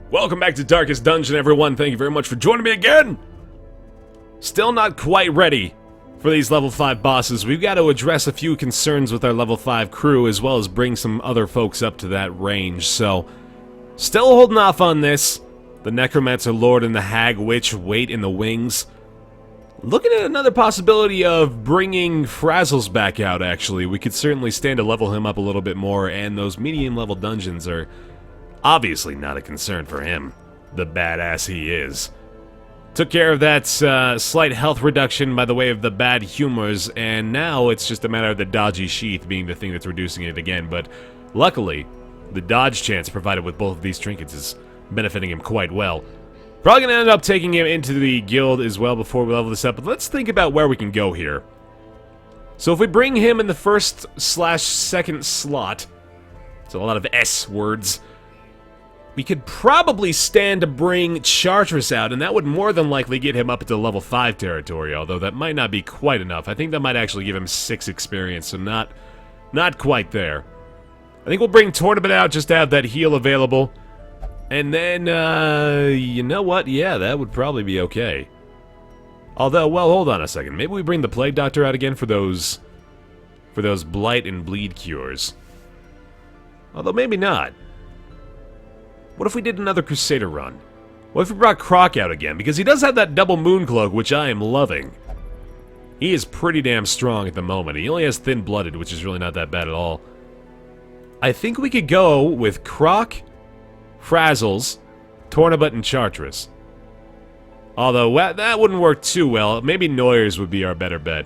Welcome back to Darkest Dungeon, everyone. Thank you very much for joining me again. Still not quite ready for these level 5 bosses. We've got to address a few concerns with our level 5 crew, as well as bring some other folks up to that range, so still holding off on this. The Necromancer Lord and the Hag Witch wait in the wings. Looking at another possibility of bringing Frazzles back out, actually. We could certainly stand to level him up a little bit more, and those medium-level dungeons are obviously not a concern for him, the badass he is. Took care of that slight health reduction by the way of the bad humors, and now it's just a matter of the dodgy sheath being the thing that's reducing it again, but luckily, the dodge chance provided with both of these trinkets is benefiting him quite well. Probably going to end up taking him into the guild as well before we level this up, but let's think about where we can go here. So if we bring him in the first/second slot, it's a lot of S words, we could probably stand to bring Chartres out, and that would more than likely get him up into level 5 territory, although that might not be quite enough. I think that might actually give him 6 experience, so not quite there. I think we'll bring Tournament out just to have that heal available. And then, you know what? Yeah, that would probably be okay. Although, well, hold on a second. Maybe we bring the Plague Doctor out again for those blight and bleed cures. Although, maybe not. What if we did another Crusader run? What if we brought Croc out again? Because he does have that double moon cloak, which I am loving. He is pretty damn strong at the moment. He only has thin-blooded, which is really not that bad at all. I think we could go with Croc, Frazzles, Tournament, and Chartres. Although, that wouldn't work too well. Maybe Noyers would be our better bet.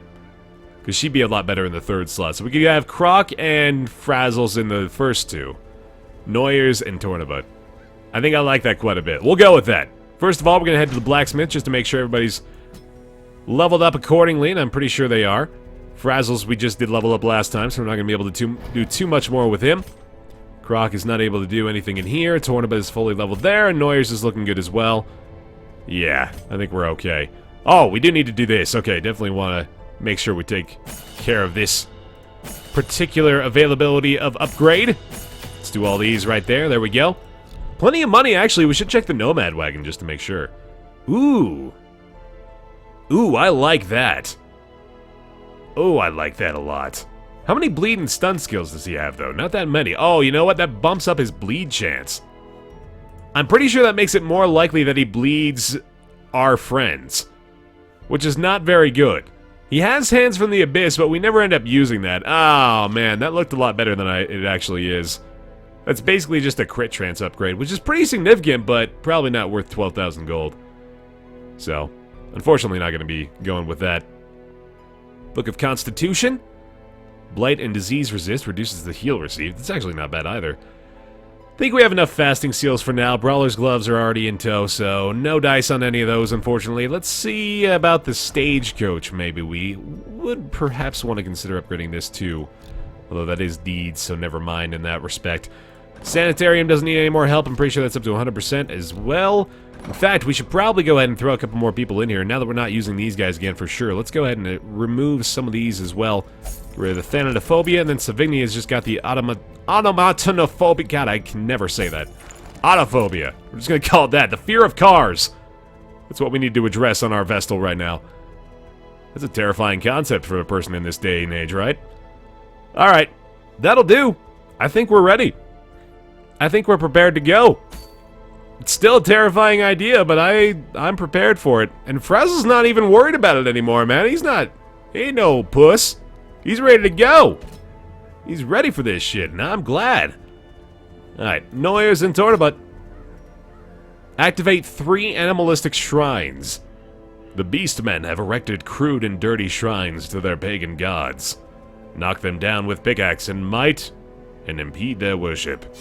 Because she'd be a lot better in the third slot. So we could have Croc and Frazzles in the first two. Noyers and Tournament. I think I like that quite a bit. We'll go with that. First of all, we're going to head to the blacksmith just to make sure everybody's leveled up accordingly, and I'm pretty sure they are. Frazzles we just did level up last time, so we're not going to be able to do too much more with him. Croc is not able to do anything in here. Tournament is fully leveled there, and Noyers is looking good as well. Yeah, I think we're okay. Oh, we do need to do this. Okay, definitely want to make sure we take care of this particular availability of upgrade. Let's do all these right there. There we go. Plenty of money, actually. We should check the Nomad Wagon just to make sure. Ooh. Ooh, I like that. Oh, I like that a lot. How many bleed and stun skills does he have, though? Not that many. Oh, you know what? That bumps up his bleed chance. I'm pretty sure that makes it more likely that he bleeds our friends, which is not very good. He has Hands from the Abyss, but we never end up using that. Oh, man, that looked a lot better than it actually is. That's basically just a crit trance upgrade, which is pretty significant, but probably not worth 12,000 gold. So, unfortunately not going to be going with that. Book of Constitution. Blight and Disease Resist reduces the heal received. It's actually not bad either. Think we have enough fasting seals for now. Brawler's Gloves are already in tow, so no dice on any of those, unfortunately. Let's see about the Stagecoach, maybe. We would perhaps want to consider upgrading this too. Although that is deeds, so never mind in that respect. Sanitarium doesn't need any more help. I'm pretty sure that's up to 100% as well. In fact, we should probably go ahead and throw a couple more people in here. Now that we're not using these guys again for sure, let's go ahead and remove some of these as well. Get rid of the Thanatophobia, and then Savigny just got the Automatonophobia. God, I can never say that. Autophobia. We're just going to call it that. The fear of cars. That's what we need to address on our Vestal right now. That's a terrifying concept for a person in this day and age, right? Alright, that'll do. I think we're ready. I think we're prepared to go. It's still a terrifying idea, but I'm prepared for it. And Frazzle's not even worried about it anymore, man. He ain't no puss. He's ready to go. He's ready for this shit, and I'm glad. Alright, Noyers and Tournament. Activate 3 animalistic shrines. The Beastmen have erected crude and dirty shrines to their pagan gods. Knock them down with pickaxe and might, and impede their worship.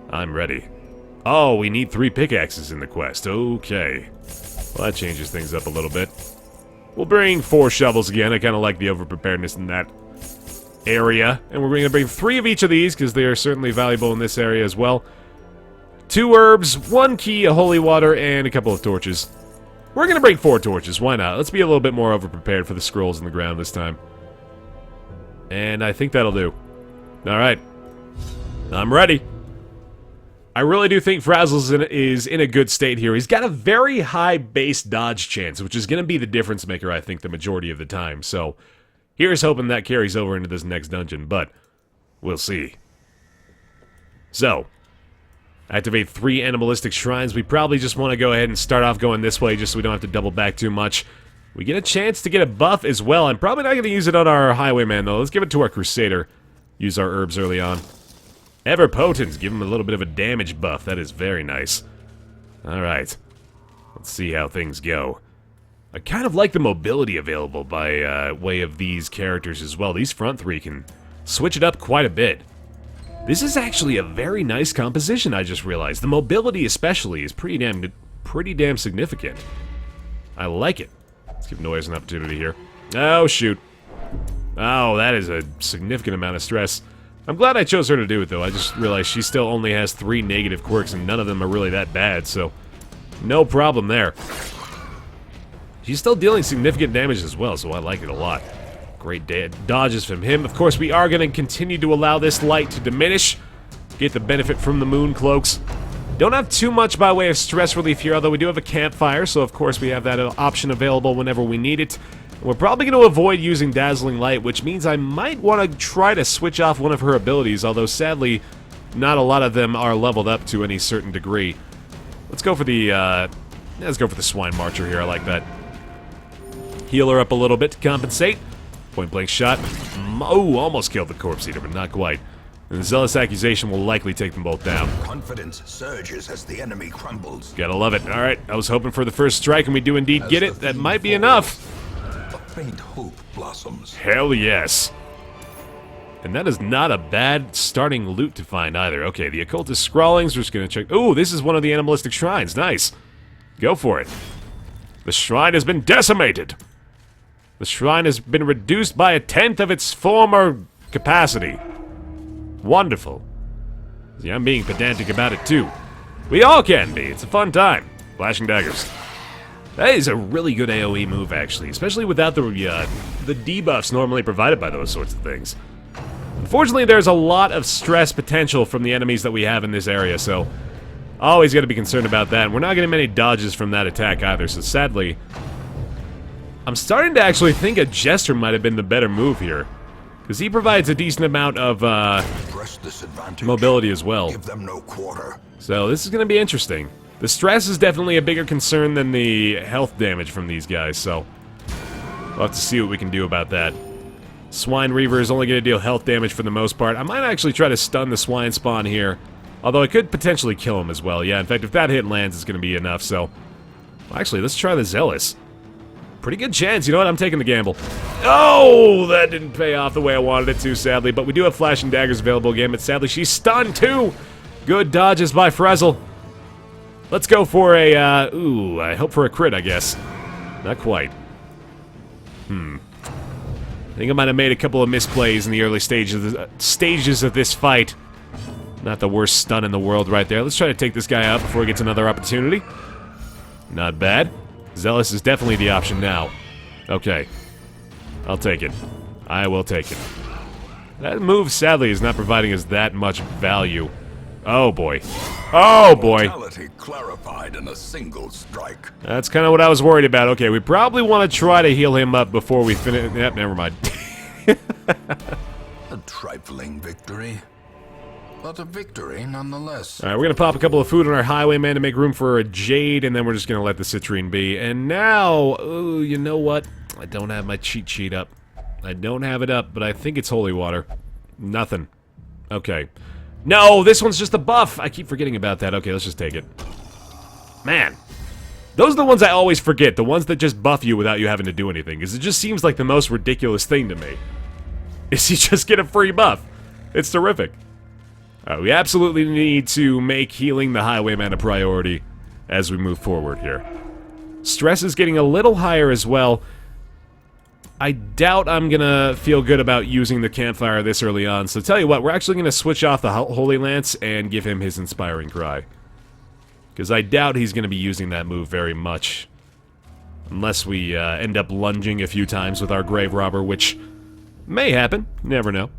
I'm ready. Oh, we need 3 pickaxes in the quest. Okay. Well, that changes things up a little bit. We'll bring 4 shovels again. I kind of like the overpreparedness in that area. And we're going to bring 3 of each of these, because they are certainly valuable in this area as well. 2 herbs, 1 key, a holy water, and a couple of torches. We're going to bring 4 torches. Why not? Let's be a little bit more overprepared for the scrolls in the ground this time. And I think that'll do. Alright. I'm ready. I really do think Frazzles is in a good state here. He's got a very high base dodge chance, which is going to be the difference maker, I think, the majority of the time. So, here's hoping that carries over into this next dungeon, but we'll see. So, activate 3 animalistic shrines. We probably just want to go ahead and start off going this way just so we don't have to double back too much. We get a chance to get a buff as well. I'm probably not going to use it on our highwayman, though. Let's give it to our crusader. Use our herbs early on. Ever-potent. Give him a little bit of a damage buff. That is very nice. Alright. Let's see how things go. I kind of like the mobility available by way of these characters as well. These front 3 can switch it up quite a bit. This is actually a very nice composition, I just realized. The mobility especially is pretty damn significant. I like it. Let's give Noise an opportunity here. Oh, shoot. Oh, that is a significant amount of stress. I'm glad I chose her to do it, though. I just realized she still only has 3 negative quirks, and none of them are really that bad, so no problem there. She's still dealing significant damage as well, so I like it a lot. Great dodges from him. Of course, we are going to continue to allow this light to diminish. Get the benefit from the moon cloaks. Don't have too much by way of stress relief here, although we do have a campfire, so of course we have that option available whenever we need it. We're probably going to avoid using Dazzling Light, which means I might want to try to switch off one of her abilities, although sadly, not a lot of them are leveled up to any certain degree. Let's go for the Swine Marcher here, I like that. Heal her up a little bit to compensate. Point blank shot. Oh, almost killed the Corpse Eater, but not quite. And the Zealous Accusation will likely take them both down. Confidence surges as the enemy crumbles. Gotta love it. Alright, I was hoping for the first strike, and we do indeed get it. That might be enough. A faint hope blossoms. Hell yes. And that is not a bad starting loot to find either. Okay, the Occultist Scrawlings, we're just gonna check. Ooh, this is one of the Animalistic Shrines. Nice. Go for it. The shrine has been decimated. The shrine has been reduced by 1/10 of its former capacity. Wonderful. See, I'm being pedantic about it too. We all can be. It's a fun time. Flashing daggers. That is a really good AoE move, actually, especially without the debuffs normally provided by those sorts of things. Unfortunately, there's a lot of stress potential from the enemies that we have in this area, so always got to be concerned about that. And we're not getting many dodges from that attack either, so sadly, I'm starting to actually think a Jester might have been the better move here. Because he provides a decent amount of mobility as well. Give them no quarter. So this is going to be interesting. The stress is definitely a bigger concern than the health damage from these guys, so we'll have to see what we can do about that. Swine Reaver is only going to deal health damage for the most part. I might actually try to stun the Swine Spawn here, although I could potentially kill him as well. Yeah, in fact, if that hit lands, it's going to be enough, so well, actually, let's try the Zealous. Pretty good chance. You know what? I'm taking the gamble. Oh, that didn't pay off the way I wanted it to, sadly. But we do have flashing daggers available again, but sadly she's stunned too. Good dodges by Frazzle. Let's go for a, ooh, I hope for a crit, I guess. Not quite. I think I might have made a couple of misplays in the early stages of this fight. Not the worst stun in the world right there. Let's try to take this guy out before he gets another opportunity. Not bad. Zealous is definitely the option now. Okay. I'll take it. I will take it. That move, sadly, is not providing us that much value. Oh, boy. Oh, boy. Mortality clarified in a single strike. That's kind of what I was worried about. Okay, we probably want to try to heal him up before we finish. Yep, never mind. A trifling victory. But a victory nonetheless. Alright, we're going to pop a couple of food on our highwayman to make room for a Jade, and then we're just going to let the Citrine be. And now, ooh, you know what? I don't have my cheat sheet up. I don't have it up, but I think it's holy water. Nothing. Okay. No, this one's just a buff! I keep forgetting about that. Okay, let's just take it. Man. Those are the ones I always forget. The ones that just buff you without you having to do anything. Because it just seems like the most ridiculous thing to me. Is you just get a free buff. It's terrific. We absolutely need to make healing the highwayman a priority as we move forward here. Stress is getting a little higher as well. I doubt I'm gonna feel good about using the campfire this early on, so tell you what, we're actually gonna switch off the Holy Lance and give him his Inspiring Cry. Because I doubt he's gonna be using that move very much. Unless we end up lunging a few times with our Grave Robber, which may happen. Never know.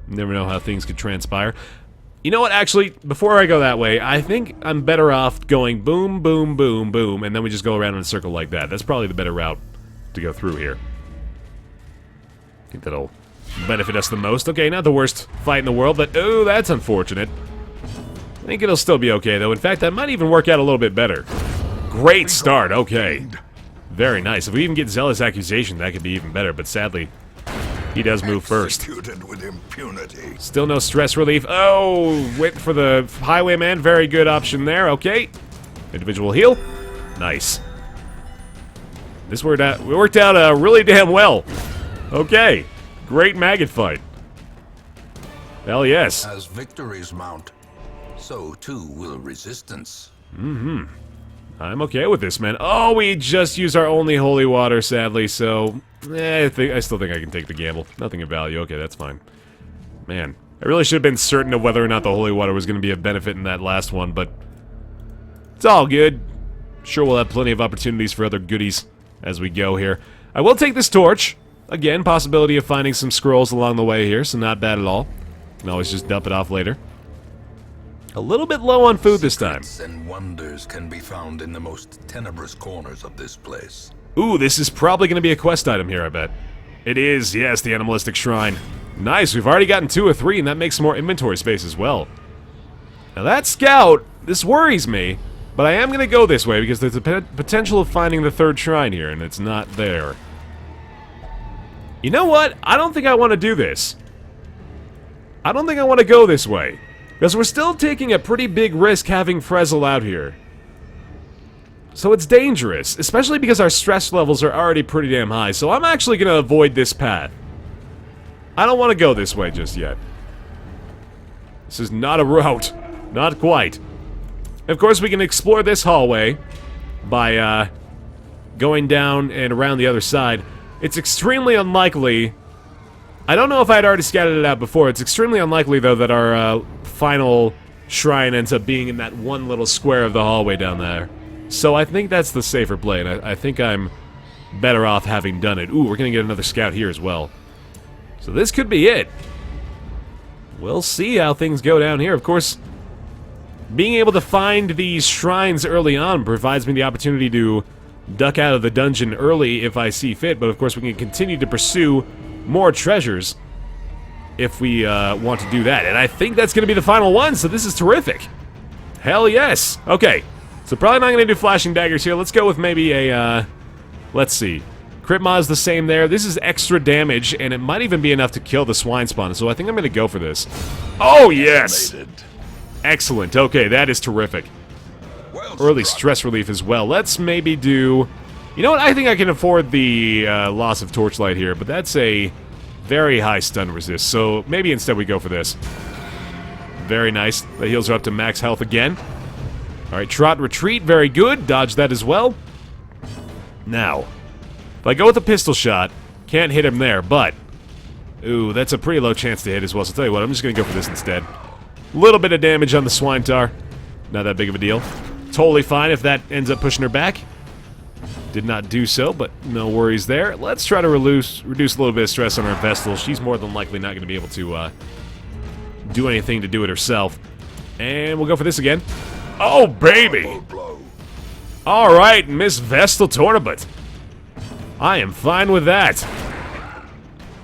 Never know how things could transpire. You know what, actually, before I go that way, I think I'm better off going boom, boom, boom, boom, and then we just go around in a circle like that. That's probably the better route to go through here. I think that'll benefit us the most. Okay, not the worst fight in the world, but oh, that's unfortunate. I think it'll still be okay, though. In fact, that might even work out a little bit better. Great start, okay. Very nice. If we even get Zealous Accusation, that could be even better, but sadly, he does move first. With impunity. Still no stress relief. Oh, wait for the Highwayman. Very good option there. Okay. Individual heal. Nice. This worked out really damn well. Okay. Great maggot fight. Hell yes. As victories mount, so too will resistance. I'm okay with this, man. Oh, we just used our only holy water, sadly, so... I still think I can take the gamble. Nothing of value. Okay, that's fine. Man, I really should have been certain of whether or not the holy water was going to be of benefit in that last one, but... It's all good. Sure, we'll have plenty of opportunities for other goodies as we go here. I will take this torch. Again, possibility of finding some scrolls along the way here, so not bad at all. Can always just dump it off later. A little bit low on food this time. Secrets and wonders can be found in the most tenebrous corners of this place. Ooh, this is probably going to be a quest item here, I bet. It is, yes, the Animalistic Shrine. Nice, we've already gotten 2 or 3, and that makes more inventory space as well. Now that scout, this worries me, but I am going to go this way because there's a potential of finding the 3rd shrine here, and it's not there. You know what? I don't think I want to do this. I don't think I want to go this way. Because we're still taking a pretty big risk having Frezzle out here. So it's dangerous, especially because our stress levels are already pretty damn high, so I'm actually going to avoid this path. I don't want to go this way just yet. This is not a route. Not quite. Of course, we can explore this hallway by going down and around the other side. It's extremely unlikely... I don't know if I had already scouted it out before. It's extremely unlikely, though, that our final shrine ends up being in that one little square of the hallway down there. So I think that's the safer play, and I think I'm better off having done it. Ooh, we're going to get another scout here as well. So this could be it. We'll see how things go down here. Of course, being able to find these shrines early on provides me the opportunity to duck out of the dungeon early if I see fit, but of course we can continue to pursue more treasures if we want to do that. And I think that's going to be the final one, so this is terrific. Hell yes. Okay, so probably not going to do flashing daggers here. Let's go with maybe a, let's see. Crit mod's the same there. This is extra damage, and it might even be enough to kill the swine spawn, so I think I'm going to go for this. Oh, yes! Excellent. Okay, that is terrific. Early stress relief as well. Let's maybe do... You know what? I think I can afford the loss of torchlight here, but that's a very high stun resist, so maybe instead we go for this. Very nice. The heals are up to max health again. Alright, trot retreat. Very good. Dodge that as well. Now, if I go with a pistol shot, can't hit him there, but... Ooh, that's a pretty low chance to hit as well, so tell you what, I'm just going to go for this instead. Little bit of damage on the swine tar. Not that big of a deal. Totally fine if that ends up pushing her back. Did not do so, but no worries there. Let's try to reduce a little bit of stress on our Vestal. She's more than likely not going to be able to do anything to do it herself. And we'll go for this again. Oh, baby! Alright, Miss Vestal Tournament. I am fine with that.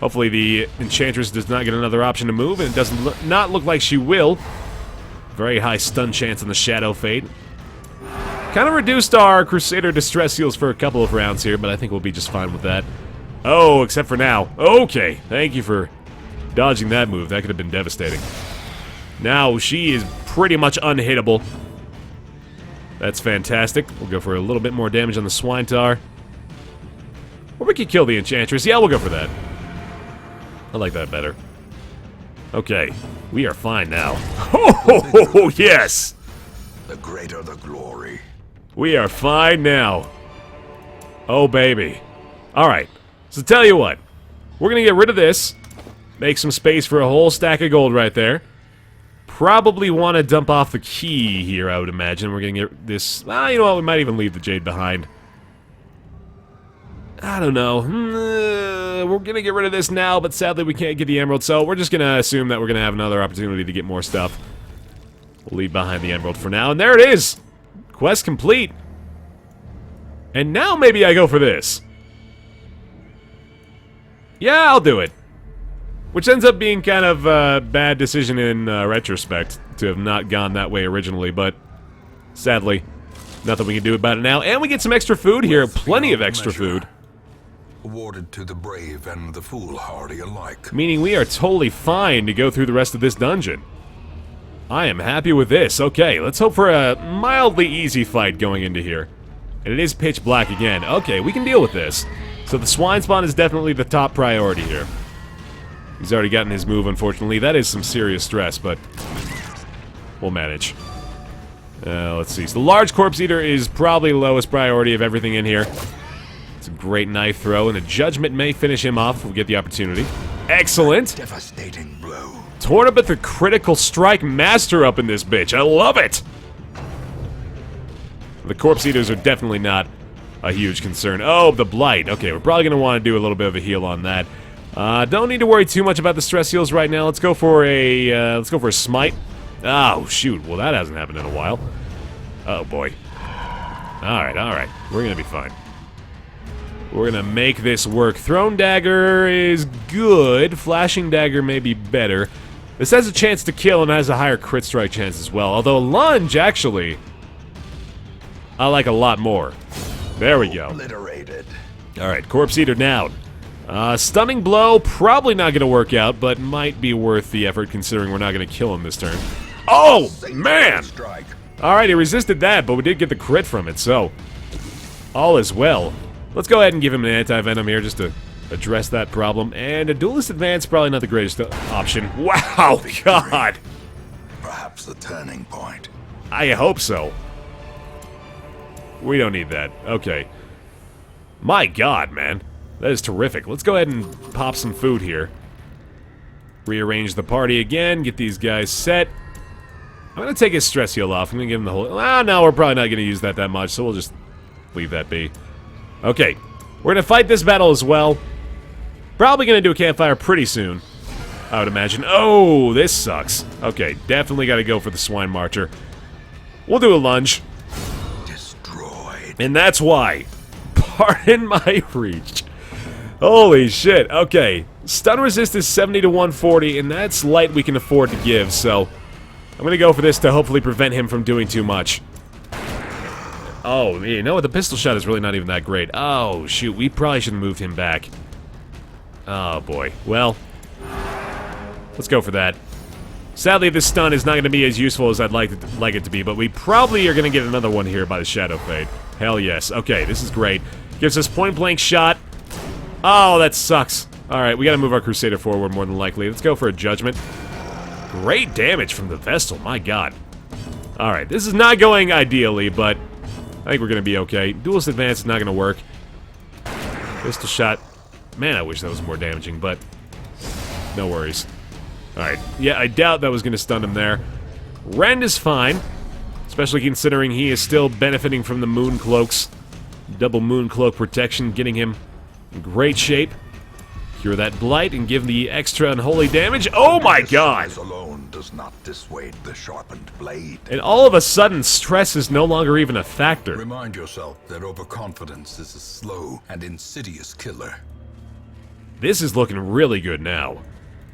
Hopefully the Enchantress does not get another option to move, and it does not look like she will. Very high stun chance in the Shadow Fade. Kind of reduced our Crusader distress heals for a couple of rounds here, but I think we'll be just fine with that. Oh, except for now. Okay, thank you for dodging that move. That could have been devastating. Now, she is pretty much unhittable. That's fantastic. We'll go for a little bit more damage on the Swine Tar. Or we could kill the Enchantress. Yeah, we'll go for that. I like that better. Okay, we are fine now. Oh, yes! The greater the glory. We are fine now. Oh, baby. Alright, so tell you what. We're gonna get rid of this. Make some space for a whole stack of gold right there. Probably want to dump off the key here, I would imagine. We're gonna get this... you know what, we might even leave the jade behind. I don't know. We're gonna get rid of this now, but sadly we can't get the emerald, so we're just gonna assume that we're gonna have another opportunity to get more stuff We'll leave behind the emerald for now. And there it is! Quest complete. And now maybe I go for this. Yeah, I'll do it. Which ends up being kind of a bad decision in retrospect to have not gone that way originally, but sadly, nothing we can do about it now. And we get some extra food here, plenty of extra food. Awarded to the brave and the foolhardy alike. Meaning we are totally fine to go through the rest of this dungeon. I am happy with this. Okay, let's hope for a mildly easy fight going into here. And it is pitch black again. Okay, we can deal with this. So the swine spawn is definitely the top priority here. He's already gotten his move, unfortunately. That is some serious stress, but we'll manage. Let's see. So the large corpse eater is probably the lowest priority of everything in here. It's a great knife throw, and a judgment may finish him off if we get the opportunity. Excellent! Devastating blow. Tornabith the critical strike master up in this bitch. I love it! The corpse eaters are definitely not a huge concern. Oh, the blight. Okay, we're probably going to want to do a little bit of a heal on that. Don't need to worry too much about the stress heals right now. Let's go for a smite. Oh, shoot. Well, that hasn't happened in a while. Oh, boy. Alright. We're gonna be fine. We're gonna make this work. Thrown dagger is good. Flashing dagger may be better. This has a chance to kill and has a higher crit strike chance as well. Although lunge, actually, I like a lot more. There we go. Obliterated. Alright, corpse eater down. Stunning blow, probably not going to work out, but might be worth the effort considering we're not going to kill him this turn. Oh, man! Alright, he resisted that, but we did get the crit from it, so all is well. Let's go ahead and give him an anti-venom here just to address that problem. And a duelist advance, probably not the greatest option. Wow, God! Perhaps the turning point. I hope so. We don't need that. Okay. My God, man. That is terrific. Let's go ahead and pop some food here. Rearrange the party again. Get these guys set. I'm going to take his stress heal off. I'm going to give him the whole... Ah, no, we're probably not going to use that much, so we'll just leave that be. Okay. We're going to fight this battle as well. Probably going to do a campfire pretty soon, I would imagine. Oh, this sucks. Okay, definitely got to go for the swine marcher. We'll do a lunge. Destroyed. And that's why. Pardon my reach. Holy shit. Okay. Stun resist is 70 to 140, and that's light we can afford to give, so I'm going to go for this to hopefully prevent him from doing too much. Oh, you know what? The pistol shot is really not even that great. Oh, shoot. We probably should have moved him back. Oh, boy. Well, let's go for that. Sadly, this stun is not going to be as useful as I'd like it to be, but we probably are going to get another one here by the Shadow Fade. Hell yes. Okay, this is great. Gives us point-blank shot. Oh, that sucks. Alright, we gotta move our Crusader forward more than likely. Let's go for a Judgment. Great damage from the Vestal, my god. Alright, this is not going ideally, but I think we're gonna be okay. Duelist Advance is not gonna work. Pistol Shot. Man, I wish that was more damaging, but no worries. Alright, yeah, I doubt that was gonna stun him there. Rend is fine, especially considering he is still benefiting from the Moon Cloaks. Double Moon Cloak protection, getting him in great shape. Cure that blight and give the extra unholy damage. Oh my god! Size alone does not dissuade the sharpened blade. And all of a sudden, stress is no longer even a factor. Remind yourself that overconfidence is a slow and insidious killer. This is looking really good now.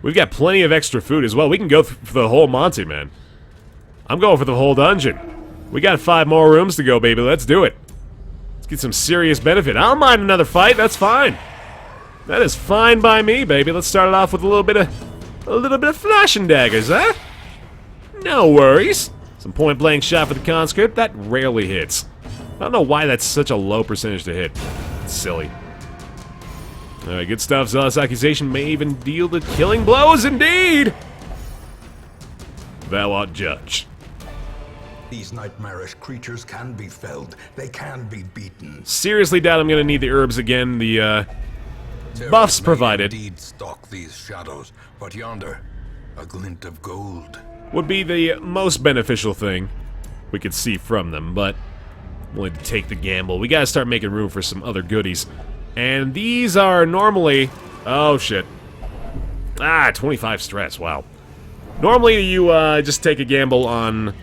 We've got plenty of extra food as well. We can go for the whole Monty, man. I'm going for the whole dungeon. We got 5 more rooms to go, baby. Let's do it. Let's get some serious benefit. I don't mind another fight. That's fine. That is fine by me, baby. Let's start it off with a little bit of flashing daggers, huh? No worries. Some point-blank shot for the conscript. That rarely hits. I don't know why that's such a low percentage to hit. It's silly. Alright, good stuff. Zealous Accusation may even deal the killing blows, indeed! Thou art judge. These nightmarish creatures can be felled. They can be beaten. Seriously doubt I'm gonna need the herbs again. The, buffs provided Indeed stalk these shadows, but yonder, a glint of gold. would be the most beneficial thing we could see from them, but willing to take the gamble. We gotta start making room for some other goodies. And these are normally... Oh, shit. Ah, 25 stress, wow. Normally, you just take a gamble on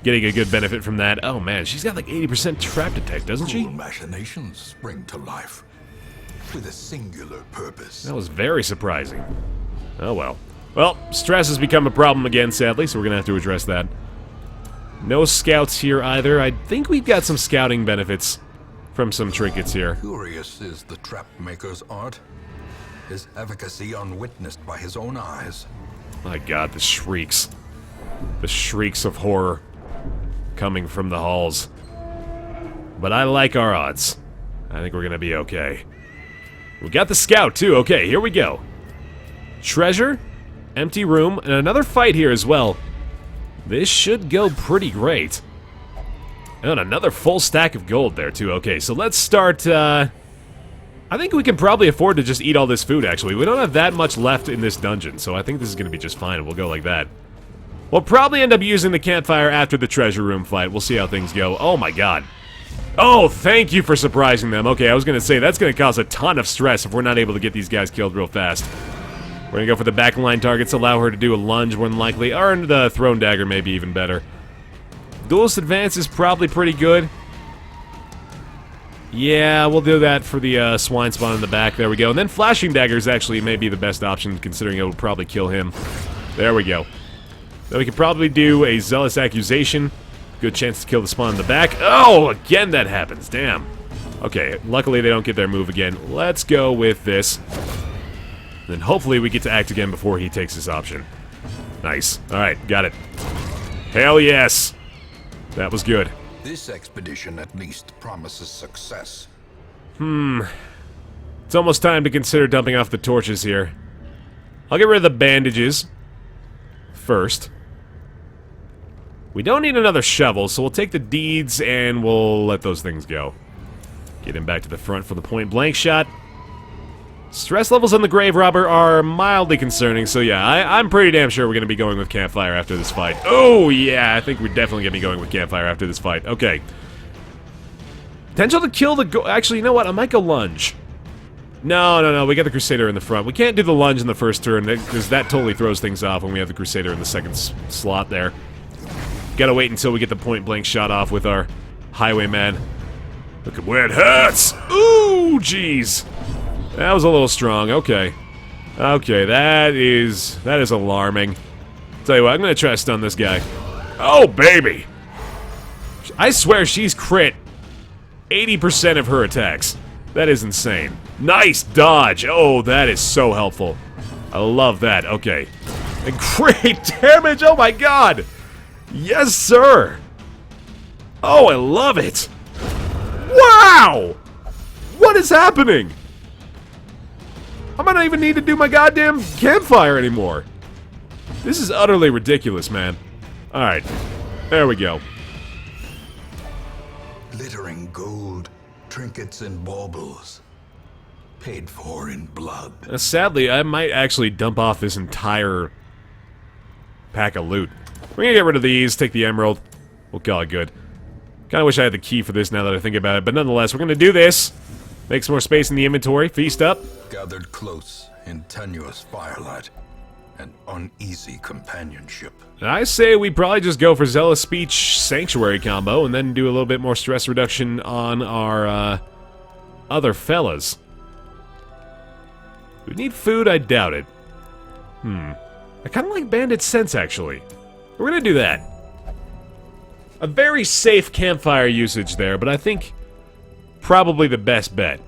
getting a good benefit from that. Oh man, she's got like 80% trap detect, doesn't she? Cruel machinations spring to life with a singular purpose. That was very surprising. Oh well. Well, stress has become a problem again, sadly, so we're gonna have to address that. No scouts here either. I think we've got some scouting benefits from some trinkets here. Curious is the trap maker's art, his efficacy unwitnessed by his own eyes. My god, the shrieks. The shrieks of horror coming from the halls. But I like our odds. I think we're gonna be okay. We got the scout, too. Okay, here we go. Treasure, empty room, and another fight here as well. This should go pretty great. And another full stack of gold there, too. Okay, so let's start, I think we can probably afford to just eat all this food, actually. We don't have that much left in this dungeon, so I think this is going to be just fine. We'll go like that. We'll probably end up using the campfire after the treasure room fight. We'll see how things go. Oh, my god. Oh, thank you for surprising them. Okay, I was going to say, that's going to cause a ton of stress if we're not able to get these guys killed real fast. We're going to go for the backline targets, allow her to do a lunge more than likely, or the thrown dagger maybe even better. Duelist advance is probably pretty good. Yeah, we'll do that for the swine spawn in the back. There we go. And then flashing daggers actually may be the best option, considering it will probably kill him. There we go. Then we could probably do a zealous accusation. Good chance to kill the spawn in the back. Oh, again that happens. Damn. Okay, luckily they don't get their move again. Let's go with this. Then hopefully we get to act again before he takes this option. Nice. Alright, got it. Hell yes! That was good. This expedition at least promises success. It's almost time to consider dumping off the torches here. I'll get rid of the bandages first. We don't need another shovel, so we'll take the deeds and we'll let those things go. Get him back to the front for the point blank shot. Stress levels on the grave robber are mildly concerning, so yeah, I'm pretty damn sure we're going to be going with campfire after this fight. Oh yeah, I think we're definitely going to be going with campfire after this fight. Okay. Potential to kill the actually, you know what? I might go lunge. No, we got the Crusader in the front. We can't do the lunge in the first turn, because that totally throws things off when we have the Crusader in the second slot there. Gotta wait until we get the point blank shot off with our highwayman. Look at where it hurts! Ooh, jeez! That was a little strong. Okay. Okay, that is alarming. Tell you what, I'm gonna try to stun this guy. Oh, baby! I swear she's crit 80% of her attacks. That is insane. Nice dodge! Oh, that is so helpful. I love that. Okay. And great damage! Oh my god! Yes, sir! Oh, I love it! Wow! What is happening? I might not even need to do my goddamn campfire anymore. This is utterly ridiculous, man. Alright. There we go. Glittering gold, trinkets and baubles. Paid for in blood. Sadly, I might actually dump off this entire pack of loot. We're gonna get rid of these, take the emerald. We'll call it good. Kinda wish I had the key for this now that I think about it, but nonetheless, we're gonna do this. Make some more space in the inventory, feast up. Gathered close in tenuous firelight and uneasy companionship. I say we probably just go for Zealous Speech Sanctuary combo and then do a little bit more stress reduction on our other fellas. We need food? I doubt it. I kind of like Bandit Sense, actually. We're gonna do that. A very safe campfire usage there, but I think probably the best bet.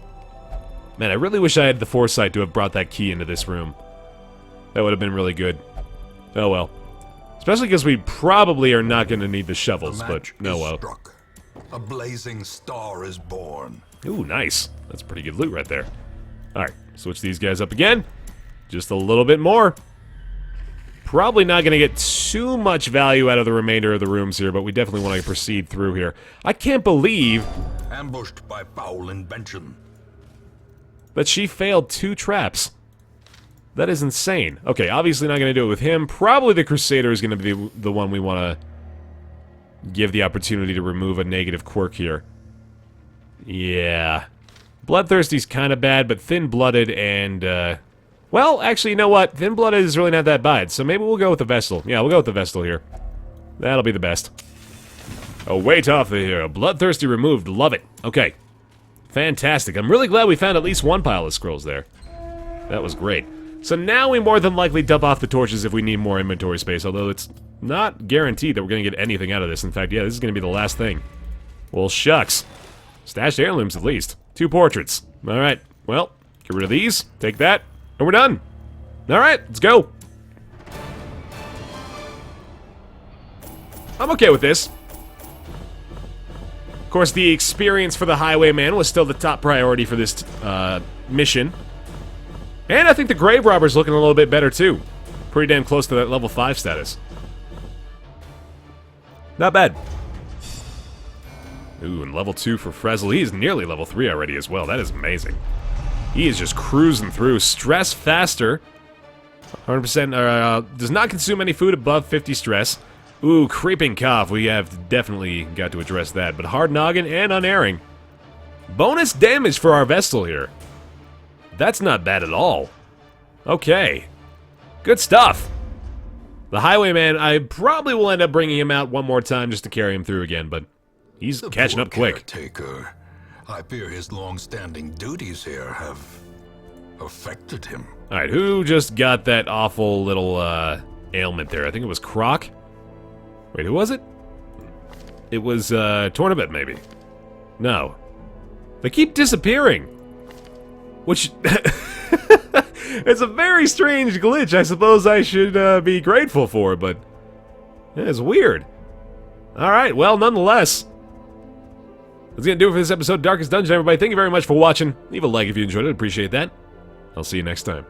Man, I really wish I had the foresight to have brought that key into this room. That would have been really good. Oh well. Especially because we probably are not going to need the shovels, but no well. Struck. A blazing star is born. Ooh, nice. That's pretty good loot right there. Alright, switch these guys up again. Just a little bit more. Probably not going to get too much value out of the remainder of the rooms here, but we definitely want to proceed through here. I can't believe Ambushed by foul invention. that she failed 2 traps. That is insane. Okay, obviously not going to do it with him. Probably the Crusader is going to be the one we want to give the opportunity to remove a negative quirk here. Yeah. Bloodthirsty's kind of bad, but thin-blooded and Well, actually, you know what? Thin blood is really not that bad, so maybe we'll go with the Vestal. Yeah, we'll go with the Vestal here. That'll be the best. A weight off the hero. Bloodthirsty removed. Love it. Okay. Fantastic. I'm really glad we found at least one pile of scrolls there. That was great. So now we more than likely dump off the torches if we need more inventory space, although it's not guaranteed that we're going to get anything out of this. In fact, yeah, this is going to be the last thing. Well, shucks. Stashed heirlooms, at least. 2 portraits. Alright, well, get rid of these, take that, and we're done. Alright, let's go. I'm okay with this. Of course, the experience for the Highwayman was still the top priority for this mission. And I think the Grave Robber's looking a little bit better, too. Pretty damn close to that level 5 status. Not bad. Ooh, and level 2 for Frezzle. He is nearly level 3 already as well. That is amazing. He is just cruising through. Stress faster. 100% does not consume any food above 50 stress. Ooh, creeping cough. We have definitely got to address that. But hard noggin and unerring. Bonus damage for our Vestal here. That's not bad at all. Okay. Good stuff. The Highwayman, I probably will end up bringing him out one more time just to carry him through again, but he's catching up quick. Caretaker. I fear his long-standing duties here have affected him. Alright, who just got that awful little ailment there? I think it was Croc? Wait, who was it? It was Tournament, maybe. No. They keep disappearing. Which... it's a very strange glitch. I suppose I should be grateful for, but... it's weird. Alright, well, nonetheless... that's gonna do it for this episode of Darkest Dungeon, everybody. Thank you very much for watching. Leave a like if you enjoyed it. Appreciate that. I'll see you next time.